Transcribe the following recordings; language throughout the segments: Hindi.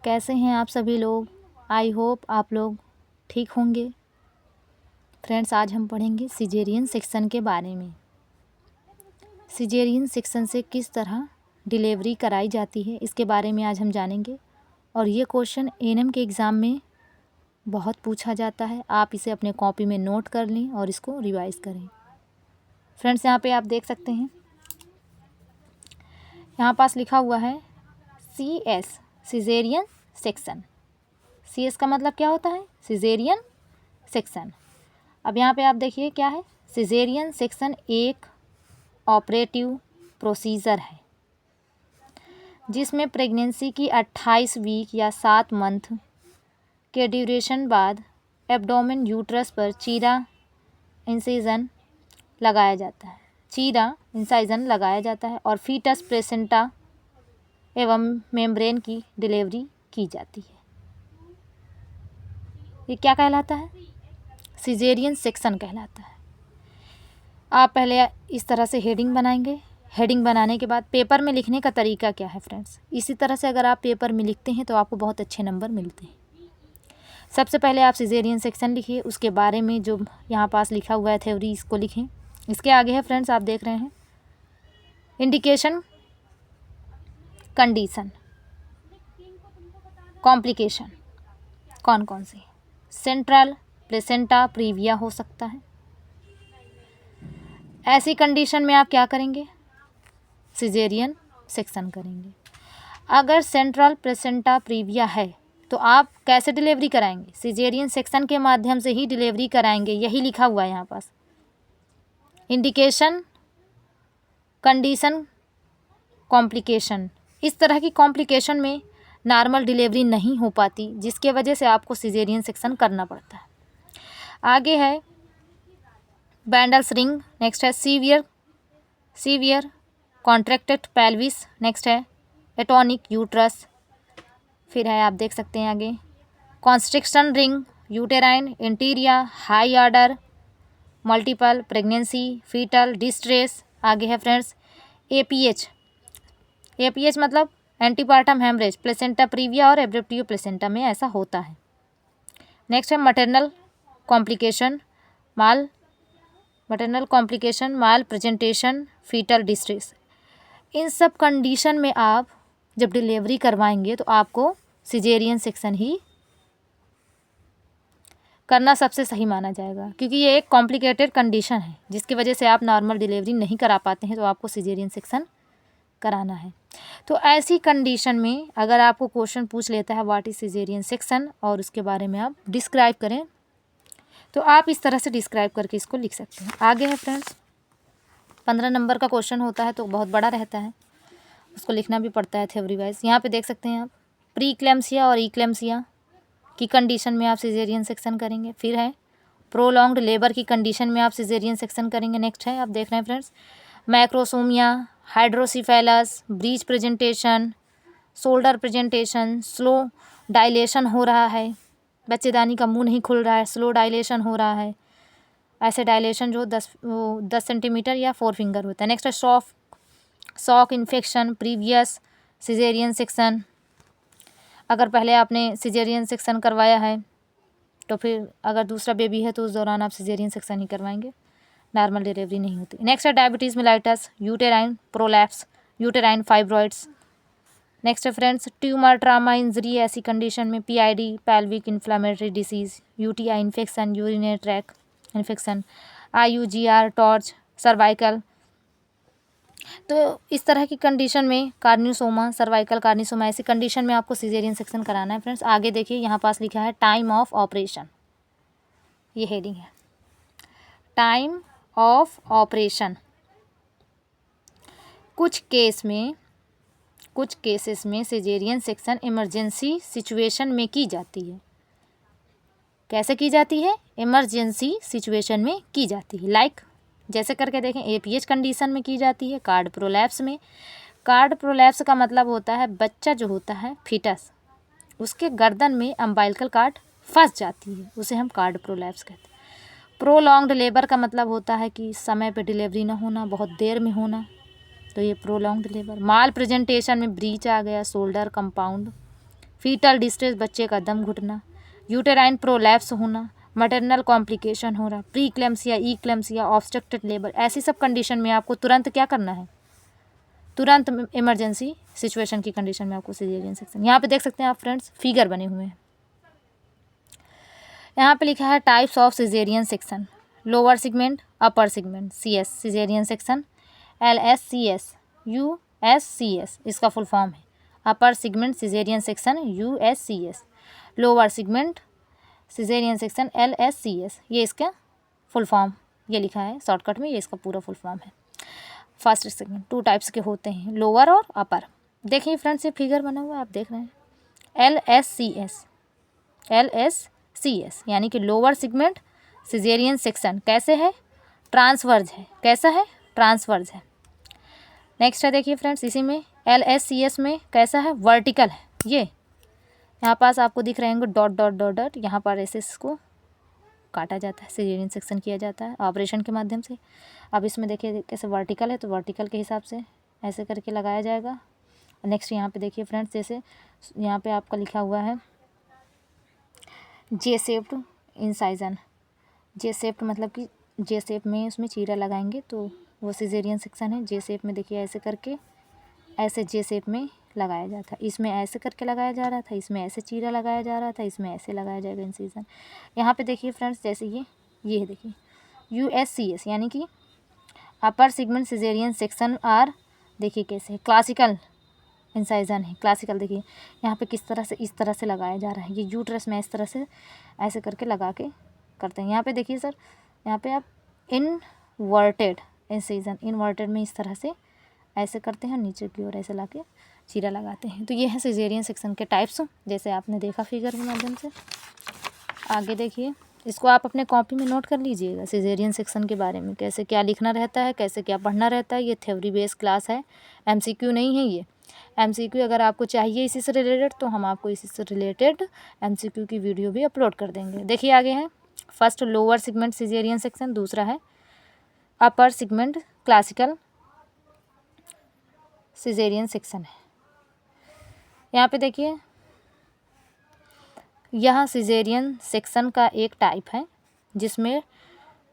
कैसे हैं आप सभी लोग। आई होप आप लोग ठीक होंगे। फ्रेंड्स, आज हम पढ़ेंगे सिजेरियन सेक्शन के बारे में। सिजेरियन सेक्शन से किस तरह डिलीवरी कराई जाती है, इसके बारे में आज हम जानेंगे। और ये क्वेश्चन एएनएम के एग्ज़ाम में बहुत पूछा जाता है। आप इसे अपने कॉपी में नोट कर लें और इसको रिवाइज करें। फ्रेंड्स, यहाँ पे आप देख सकते हैं, यहाँ पास लिखा हुआ है CS सिजेरियन सेक्शन। CS का मतलब क्या होता है? Caesarean section. अब यहाँ पे आप देखिए क्या है। सिजेरियन सेक्शन एक ऑपरेटिव प्रोसीजर है जिसमें प्रेगनेंसी की 28 वीक या 7 मंथ के ड्यूरेशन बाद एब्डोमेन यूट्रस पर चीरा इंसिजन लगाया जाता है। चीरा इंसाइजन लगाया जाता है और फीटस प्लेसेंटा एवं मेम्ब्रेन की डिलीवरी की जाती है। ये क्या कहलाता है? सिजेरियन सेक्शन कहलाता है। आप पहले इस तरह से हेडिंग बनाएंगे। हेडिंग बनाने के बाद पेपर में लिखने का तरीका क्या है फ्रेंड्स? इसी तरह से अगर आप पेपर में लिखते हैं तो आपको बहुत अच्छे नंबर मिलते हैं। सबसे पहले आप सिजेरियन सेक्शन लिखिए, उसके बारे में जो यहाँ पास लिखा हुआ है थ्योरी, इसको लिखें। इसके आगे है फ्रेंड्स, आप देख रहे हैं इंडिकेशन, कंडीशन, कॉम्प्लिकेशन कौन कौन सी। सेंट्रल प्लेसेंटा प्रीविया हो सकता है। ऐसी कंडीशन में आप क्या करेंगे? सिजेरियन सेक्शन करेंगे। अगर सेंट्रल प्लेसेंटा प्रीविया है तो आप कैसे डिलीवरी कराएंगे? सिजेरियन सेक्शन के माध्यम से ही डिलीवरी कराएंगे। यही लिखा हुआ है यहाँ पास। Indication, condition, complication. इस तरह की कॉम्प्लिकेशन में नॉर्मल डिलीवरी नहीं हो पाती, जिसके वजह से आपको सिजेरियन सेक्शन करना पड़ता है। आगे है बैंडल्स रिंग। नेक्स्ट है सीवियर कॉन्ट्रैक्टेड पेल्विस। नेक्स्ट है एटोनिक यूट्रस। फिर है, आप देख सकते हैं आगे, कॉन्स्ट्रिक्शन रिंग, यूटेराइन इंटीरिया, high order, multiple pregnancy, foetal distress. आगे है फ्रेंड्स एपीएच मतलब एंटीपार्टम हेमरेज, प्लेसेंटा प्रीविया और एब्रेप्टिव प्लेसेंटा में ऐसा होता है। नेक्स्ट है maternal complication, mal presentation, foetal distress. इन सब कंडीशन में आप जब डिलीवरी करवाएंगे तो आपको सिजेरियन सेक्शन ही करना सबसे सही माना जाएगा, क्योंकि ये एक कॉम्प्लिकेटेड कंडीशन है जिसकी वजह से आप नॉर्मल डिलीवरी नहीं करा पाते हैं, तो आपको सिजेरियन सेक्शन कराना है। तो ऐसी कंडीशन में अगर आपको क्वेश्चन पूछ लेता है व्हाट इज सिजेरियन सेक्शन और उसके बारे में आप डिस्क्राइब करें, तो आप इस तरह से डिस्क्राइब करके इसको लिख सकते हैं। आगे है फ्रेंड्स 15 नंबर का क्वेश्चन होता है तो बहुत बड़ा रहता है, उसको लिखना भी पड़ता है थ्योरी वाइज। यहाँ पे देख सकते हैं आप प्री इक्लेम्सिया और इक्लेम्सिया की कंडीशन में आप सिजेरियन सेक्शन करेंगे। फिर है प्रोलॉन्ग्ड लेबर की कंडीशन में आप सिजेरियन सेक्शन करेंगे। नेक्स्ट है, आप देख रहे हैं friends, macrosomia, hydrocephalus, breech presentation, shoulder presentation, slow dilation हो रहा है, बच्चेदानी का मुंह नहीं खुल रहा है, स्लो डायलेशन हो रहा है, ऐसे डायलेशन जो 10 सेंटीमीटर या 4 फिंगर होता है। नेक्स्ट है shock infection, previous caesarean section. अगर पहले आपने सिजेरियन सेक्शन करवाया है तो फिर अगर दूसरा बेबी है तो उस दौरान आप सिजेरियन सेक्शन ही करवाएंगे, नॉर्मल डिलीवरी नहीं होती। नेक्स्ट है diabetes mellitus, uterine prolapse, uterine fibroids. Next है फ्रेंड्स ट्यूमर ट्रामा इंजरी, ऐसी कंडीशन में PID, pelvic inflammatory disease, UTI infection, urinary track infection, IUGR, torch, cervical. तो इस तरह की कंडीशन में कार्निसोमा, सर्वाइकल कार्निसोमा, ऐसी कंडीशन में आपको सिजेरियन सेक्शन कराना है फ्रेंड्स। आगे देखिए यहाँ पास लिखा है टाइम ऑफ ऑपरेशन, ये हेडिंग है टाइम ऑफ ऑपरेशन। कुछ केसेस में सिजेरियन सेक्शन इमरजेंसी सिचुएशन में की जाती है। कैसे की जाती है? इमरजेंसी सिचुएशन में की जाती है। लाइक जैसे करके देखें, APH कंडीशन में की जाती है, कार्ड प्रोलैप्स में। कार्ड प्रोलैप्स का मतलब होता है बच्चा जो होता है फीटस, उसके गर्दन में अम्बाइलिकल कार्ड फंस जाती है, उसे हम कार्ड प्रोलैप्स कहते हैं। प्रोलॉन्ग्ड लेबर का मतलब होता है कि समय पे डिलीवरी ना होना, बहुत देर में होना, तो ये प्रोलॉन्ग्ड लेबर। माल प्रेजेंटेशन में ब्रीच आ गया, शोल्डर कंपाउंड, फीटल डिस्ट्रेस, बच्चे का दम घुटना, यूटेराइन प्रोलैप्स होना, मटरनल कॉम्प्लिकेशन हो रहा, प्री क्लेम्सिया, ई क्लेम्सिया, ऑब्स्ट्रक्टेड लेबर, ऐसी सब कंडीशन में आपको तुरंत क्या करना है, तुरंत इमरजेंसी सिचुएशन की कंडीशन में आपको सिजेरियन सेक्शन। यहाँ पे देख सकते हैं आप फ्रेंड्स, फिगर बने हुए हैं। यहाँ पे लिखा है types of caesarean section, lower segment, upper segment, CS caesarean section, LSCS, USCS इसका फुल फॉर्म है, अपर segment caesarean section USCS, lower segment caesarean section LSCS, ये इसका फुल फॉर्म ये लिखा है शॉर्टकट में, ये इसका पूरा फुल फॉर्म है। फर्स्ट सेगमेंट 2 टाइप्स के होते हैं, लोअर और अपर। देखिए फ्रेंड्स, ये फिगर बना हुआ है, आप देख रहे हैं, LSCS यानी कि लोअर सेगमेंट सिजेरियन सेक्शन कैसे है, ट्रांसवर्ज है, कैसा है, ट्रांसवर्ज है। नेक्स्ट है देखिए फ्रेंड्स, इसी में LSCS में कैसा है, वर्टिकल है। ये यहाँ पास आपको दिख रहे होंगे डॉट डॉट डॉट डॉट, यहाँ पर ऐसे इसको काटा जाता है, सिजेरियन सेक्शन किया जाता है ऑपरेशन के माध्यम से। अब इसमें देखिए कैसे वर्टिकल है, तो वर्टिकल के हिसाब से ऐसे करके लगाया जाएगा। नेक्स्ट यहाँ पे देखिए फ्रेंड्स, जैसे यहाँ पे आपका लिखा हुआ है जे शेप्ड इंसाइजन, जे शेप्ड मतलब कि जे शेप में उसमें चीरा लगाएंगे तो वो सिजेरियन सेक्शन है। जे शेप में देखिए ऐसे करके, ऐसे जे शेप में लगाया जाता है, इसमें ऐसे करके लगाया जा रहा था, इसमें ऐसे चीरा लगाया जा रहा था, इसमें ऐसे लगाया जाएगा इंसिजन। यहाँ पे देखिए फ्रेंड्स, जैसे ये देखिए USCS यानी कि upper segment caesarean section are, देखिए कैसे क्लासिकल इंसाइजन है, क्लासिकल। देखिए यहाँ पे किस तरह से, इस तरह से लगाया जा रहा है, ये यूट्रस में इस तरह से ऐसे करके लगा के करते हैं। यहाँ पे देखिए सर, यहाँ पे आप इनवर्टेड इंसिजन, इनवर्टेड में इस तरह से ऐसे करते हैं, नीचे की ओर ऐसे लाके चीरा लगाते हैं। तो ये है सिजेरियन सेक्शन के टाइप्स, जैसे आपने देखा फिगर के माध्यम से। आगे देखिए, इसको आप अपने कॉपी में नोट कर लीजिएगा, सिजेरियन सेक्शन के बारे में कैसे क्या लिखना रहता है, कैसे क्या पढ़ना रहता है। ये थ्योरी बेस्ड क्लास है, MCQ नहीं है ये। MCQ अगर आपको चाहिए इसी से रिलेटेड, तो हम आपको इसी से रिलेटेड MCQ की वीडियो भी अपलोड कर देंगे। देखिए आगे है, first lower segment caesarean section, दूसरा है upper segment classical caesarean section है। यहाँ पे देखिए, यह सिजेरियन सेक्शन का एक टाइप है जिसमें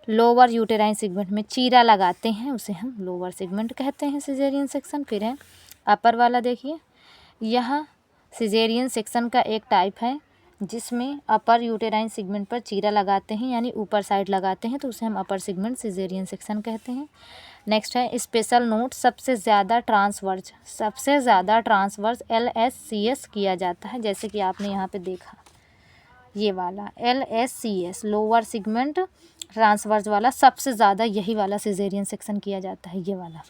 लोअर यूटेराइन सेगमेंट में चीरा लगाते हैं, उसे हम लोअर सेगमेंट कहते हैं सिजेरियन सेक्शन। फिर है अपर वाला, देखिए यह सिजेरियन सेक्शन का एक टाइप है जिसमें अपर यूटेराइन सेगमेंट पर चीरा लगाते हैं, यानी ऊपर साइड लगाते हैं, तो उसे हम अपर सेगमेंट सिजेरियन सेक्शन कहते हैं। नेक्स्ट है स्पेशल नोट, सबसे ज़्यादा ट्रांसवर्स LSCS किया जाता है, जैसे कि आपने यहाँ पे देखा ये वाला LSCS लोअर सेगमेंट ट्रांसवर्स वाला, सबसे ज़्यादा यही वाला सिजेरियन सेक्शन किया जाता है, ये वाला।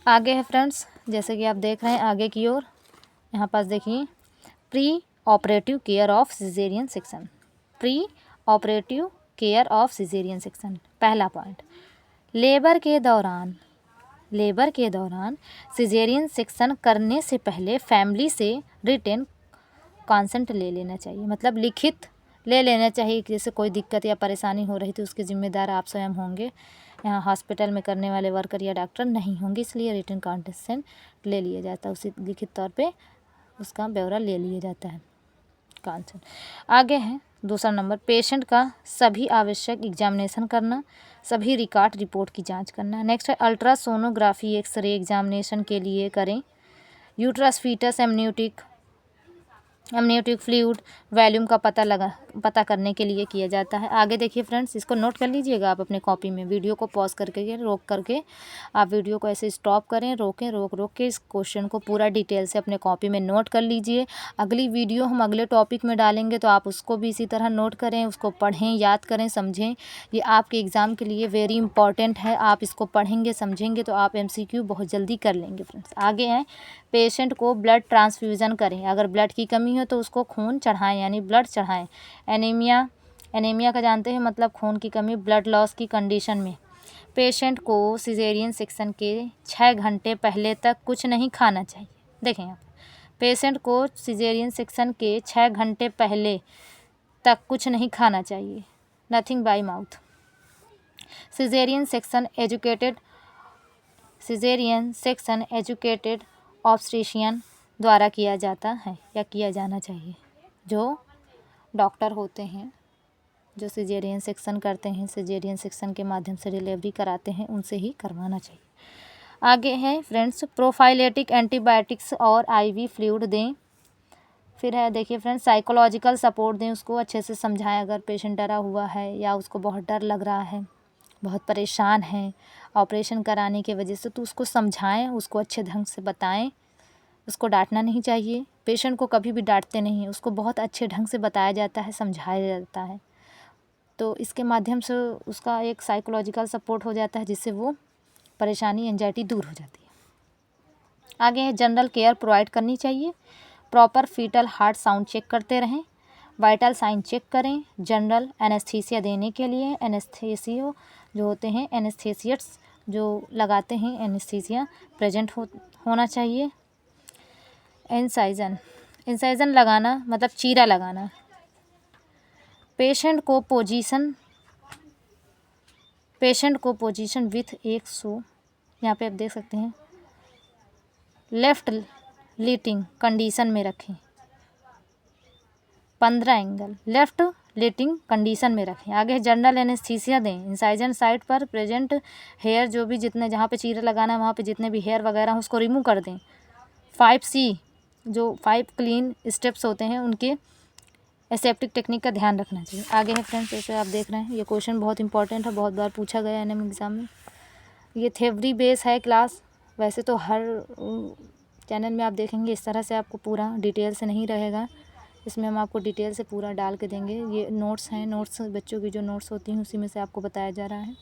आगे है फ्रेंड्स, जैसे कि आप देख रहे हैं आगे की ओर, यहाँ पास देखिए pre operative care of caesarean section, pre operative care of caesarean section. पहला पॉइंट, लेबर के दौरान सिजेरियन सेक्शन करने से पहले फैमिली से रिटेन कॉन्सेंट ले लेना चाहिए, मतलब लिखित ले लेना चाहिए कि जैसे कोई दिक्कत या परेशानी हो रही तो उसके जिम्मेदार आप स्वयं होंगे, यहाँ हॉस्पिटल में करने वाले वर्कर या डॉक्टर नहीं होंगे, इसलिए रिटन कॉन्सेंट ले लिया जाता है, उसे लिखित तौर पे उसका ब्यौरा ले लिया जाता है, कॉन्सेंट। आगे है दूसरा नंबर, पेशेंट का सभी आवश्यक एग्जामिनेशन करना, सभी रिकॉर्ड रिपोर्ट की जांच करना। नेक्स्ट है अल्ट्रासोनोग्राफी एक्सरे एग्जामिनेशन के लिए करें, uterus foetus amniotic fluid volume का पता करने के लिए किया जाता है। आगे देखिए फ्रेंड्स, इसको नोट कर लीजिएगा आप अपने कॉपी में, वीडियो को पॉज करके रोक करके आप वीडियो को ऐसे स्टॉप करें, रोक के इस क्वेश्चन को पूरा डिटेल से अपने कॉपी में नोट कर लीजिए। अगली वीडियो हम अगले टॉपिक में डालेंगे तो आप उसको भी इसी तरह नोट करें, उसको पढ़ें, याद करें, समझें। ये आपके एग्ज़ाम के लिए वेरी इंपॉर्टेंट है, आप इसको पढ़ेंगे समझेंगे तो आप MCQ बहुत जल्दी कर लेंगे फ्रेंड्स। आगे हैं, पेशेंट को ब्लड ट्रांसफ्यूज़न करें, अगर ब्लड की कमी हो तो उसको खून चढ़ाएं, यानी ब्लड चढ़ाएं। एनीमिया का जानते हैं मतलब खून की कमी, ब्लड लॉस की कंडीशन में पेशेंट को सिजेरियन सेक्शन के 6 घंटे पहले तक कुछ नहीं खाना चाहिए। देखें आप, पेशेंट को सिजेरियन सेक्शन के 6 घंटे पहले तक कुछ नहीं खाना चाहिए, nothing bye mouth. Caesarean section educated obstetrician द्वारा किया जाता है या किया जाना चाहिए। जो डॉक्टर होते हैं जो सिजेरियन सेक्शन करते हैं, सिजेरियन सेक्शन के माध्यम से डिलीवरी कराते हैं, उनसे ही करवाना चाहिए। आगे है फ्रेंड्स, प्रोफाइलेटिक एंटीबायोटिक्स और आईवी फ्लूइड दें। फिर है देखिए फ्रेंड्स, साइकोलॉजिकल सपोर्ट दें, उसको अच्छे से समझाएं। अगर पेशेंट डरा हुआ है या उसको बहुत डर लग रहा है, बहुत परेशान है ऑपरेशन कराने की वजह से, तो उसको समझाएं, उसको अच्छे ढंग से बताएं। उसको डांटना नहीं चाहिए, पेशेंट को कभी भी डांटते नहीं हैं, उसको बहुत अच्छे ढंग से बताया जाता है, समझाया जाता है। तो इसके माध्यम से उसका एक साइकोलॉजिकल सपोर्ट हो जाता है, जिससे वो परेशानी एंजाइटी दूर हो जाती है। आगे है, जनरल केयर प्रोवाइड करनी चाहिए। Proper foetal heart sound check करते रहें, वाइटल साइन चेक करें। जनरल एनेस्थीसिया देने के लिए एनेस्थीसियो जो होते हैं, एनेस्थीसियट्स जो लगाते हैं एनेस्थीसिया प्रेजेंट होना चाहिए। इंसाइजन लगाना मतलब चीरा लगाना। पेशेंट को पोजीशन विथ एक सो, यहाँ पे आप देख सकते हैं, लेफ्ट लीटिंग कंडीशन में रखें। 15 एंगल लेफ्ट लीटिंग कंडीशन में रखें। आगे जनरल एनेस्थीसिया दें। इंसाइजन साइट पर प्रेजेंट हेयर, जो भी जितने जहाँ पे चीरा लगाना है वहाँ पे जितने भी हेयर वगैरह हैं उसको रिमूव कर दें। 5C जो 5 क्लीन स्टेप्स होते हैं, उनके एसेप्टिक टेक्निक का ध्यान रखना चाहिए। आगे है फ्रेंड्स, जैसे आप देख रहे हैं, ये क्वेश्चन बहुत इंपॉर्टेंट है, बहुत बार पूछा गया है एनएम एग्ज़ाम में। ये थ्योरी बेस है क्लास, वैसे तो हर चैनल में आप देखेंगे इस तरह से आपको पूरा डिटेल से नहीं रहेगा, इसमें हम आपको डिटेल से पूरा डाल के देंगे। ये नोट्स हैं, नोट्स बच्चों की जो नोट्स होती हैं उसी में से आपको बताया जा रहा है,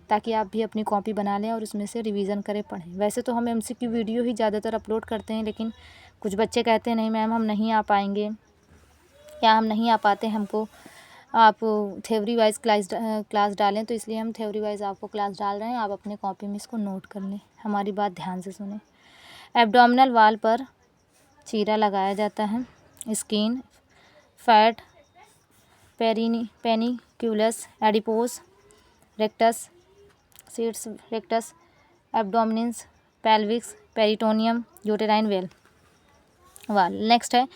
ताकि आप भी अपनी कॉपी बना लें और उसमें से रिवीजन करें, पढ़ें। वैसे तो हम MCQ वीडियो ही ज़्यादातर अपलोड करते हैं, लेकिन कुछ बच्चे कहते हैं नहीं मैम हम नहीं आ पाएंगे या हम नहीं आ पाते, हमको आप थ्योरी वाइज क्लास डालें, तो इसलिए हम थ्योरी वाइज आपको क्लास डाल रहे हैं। आप अपने कॉपी में इसको नोट कर लें, हमारी बात ध्यान से सुने। एब्डोमिनल वाल पर चीरा लगाया जाता है। Skin fat panniculus adipose rectus sheaths rectus abdominis pelvics peritoneum uterine well wall. Next है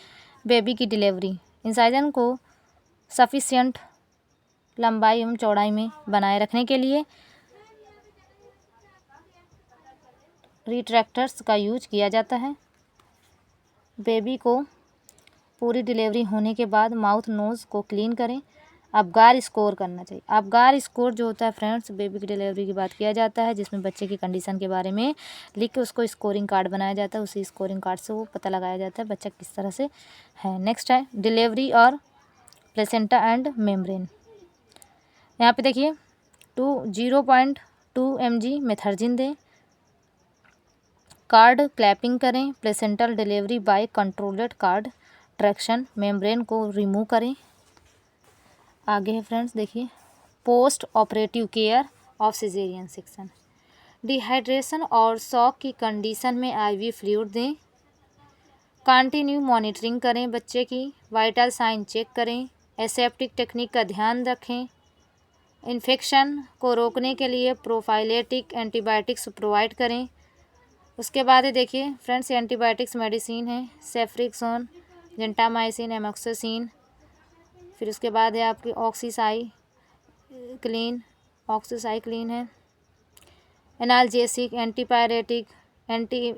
बेबी की डिलीवरी। इंसाइजन को सफिशिएंट लंबाई एवं चौड़ाई में बनाए रखने के लिए रिट्रैक्टर्स का यूज किया जाता है। बेबी को पूरी डिलीवरी होने के बाद माउथ नोज़ को क्लीन करें। अबगार स्कोर करना चाहिए। अबगार स्कोर जो होता है फ्रेंड्स, बेबी की डिलीवरी की बात किया जाता है, जिसमें बच्चे की कंडीशन के बारे में लिख के उसको स्कोरिंग कार्ड बनाया जाता है। उसी स्कोरिंग कार्ड से वो पता लगाया जाता है बच्चा किस तरह से है। नेक्स्ट है डिलीवरी और प्लेसेंटा एंड मेम्ब्रेन। यहाँ पे देखिए 0.2 mg मेथर्जिन दें। कार्ड क्लैपिंग करें। Placental delivery by controlled cord traction. Membrane को रिमूव करें। आगे है फ्रेंड्स देखिए, post operative care of caesarean section. Dehydration और शॉक की कंडीशन में IV फ्लूइड दें। कंटिन्यू मॉनिटरिंग करें बच्चे की। वाइटल साइन चेक करें। एसेप्टिक टेक्निक का ध्यान रखें। इन्फेक्शन को रोकने के लिए प्रोफाइलेटिक एंटीबायोटिक्स प्रोवाइड करें। उसके बाद देखिए फ्रेंड्स, एंटीबायोटिक्स मेडिसिन है सेफ्रिक्सोन, जेंटामाइसिन, एमोक्सिसिन। फिर उसके बाद है आपकी ऑक्सीसाइक्लिन है, एनाल्जेसिक, एंटीपायरेटिक, एंटी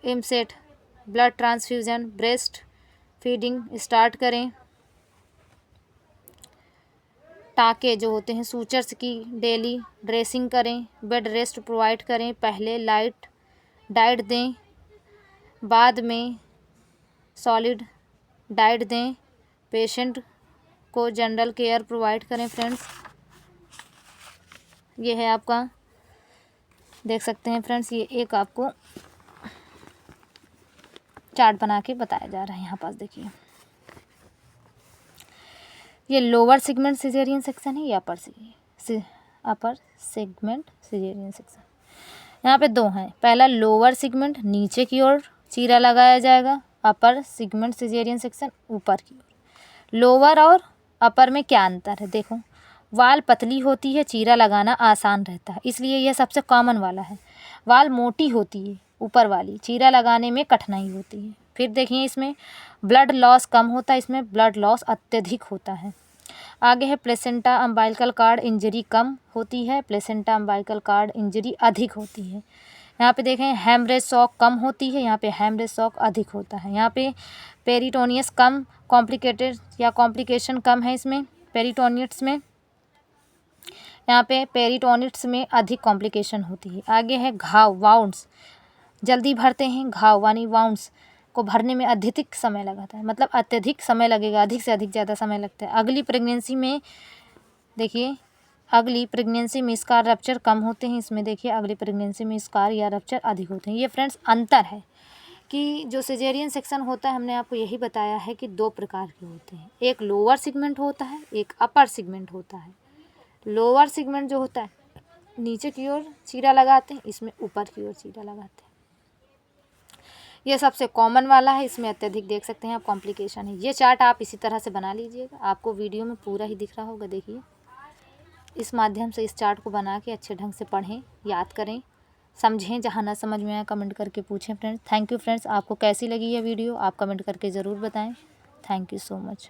इमसेट, blood transfusion, breast feeding start करें। टाँके जो होते हैं सूचर्स की डेली ड्रेसिंग करें। बेड रेस्ट प्रोवाइड करें। पहले लाइट डाइट दें, बाद में सॉलिड डाइट दें। पेशेंट को जनरल केयर प्रोवाइड करें। फ्रेंड्स ये है आपका, देख सकते हैं फ्रेंड्स, ये एक आपको चार्ट बना के बताया जा रहा है। यहाँ पास देखिए, ये लोअर सेगमेंट सिजेरियन सेक्शन है, ये अपर सेगमेंट सिजेरियन सेक्शन। यहाँ पे दो हैं, पहला लोअर सेगमेंट नीचे की ओर चीरा लगाया जाएगा, अपर सेगमेंट सिजेरियन सेक्शन ऊपर की ओर। लोअर और अपर में क्या अंतर है देखो, वाल पतली होती है, चीरा लगाना आसान रहता है, इसलिए यह सबसे कॉमन वाला है। वाल मोटी होती है ऊपर वाली, चीरा लगाने में कठिनाई होती है। फिर देखिए इसमें ब्लड लॉस कम होता है, इसमें ब्लड लॉस अत्यधिक होता है। आगे है प्लेसेंटा अम्बाइकल कार्ड इंजरी कम होती है, प्लेसेंटा अम्बाइकल कार्ड इंजरी अधिक होती है। यहाँ पे देखें हेमरेज शॉक कम होती है, यहाँ पे हेमरेज शॉक अधिक होता है। यहाँ पे पेरिटोनियस कम कॉम्प्लिकेटेड या कॉम्प्लिकेशन कम है इसमें पेरिटोनियट्स में, यहाँ पे पेरिटोनिट्स में अधिक कॉम्प्लिकेशन होती है। आगे है घाव वाउंड्स जल्दी भरते हैं, घाव यानी वाउंड्स को भरने में अत्यधिक समय लगाता है, मतलब अत्यधिक समय लगेगा, अधिक से अधिक ज़्यादा समय लगता है। अगली प्रेगनेंसी में देखिए, अगली प्रेगनेंसी में स्कार रप्चर कम होते हैं, इसमें देखिए अगली प्रेगनेंसी में स्कार या रप्चर अधिक होते हैं। ये फ्रेंड्स अंतर है कि जो सिजेरियन सेक्शन होता है, हमने आपको यही बताया है कि 2 प्रकार के होते हैं, एक लोअर सेगमेंट होता है, एक अपर सेगमेंट होता है। लोअर सेगमेंट जो होता है नीचे की ओर चीरा लगाते हैं, इसमें ऊपर की ओर चीरा लगाते हैं। ये सबसे कॉमन वाला है, इसमें अत्यधिक देख सकते हैं आप कॉम्प्लिकेशन है। ये चार्ट आप इसी तरह से बना लीजिएगा, आपको वीडियो में पूरा ही दिख रहा होगा। देखिए इस माध्यम से इस चार्ट को बना के अच्छे ढंग से पढ़ें, याद करें, समझें, जहाँ ना समझ में आए कमेंट करके पूछें फ्रेंड्स। Thank you friends. आपको कैसी लगी ये वीडियो आप कमेंट करके ज़रूर बताएं। Thank you so much.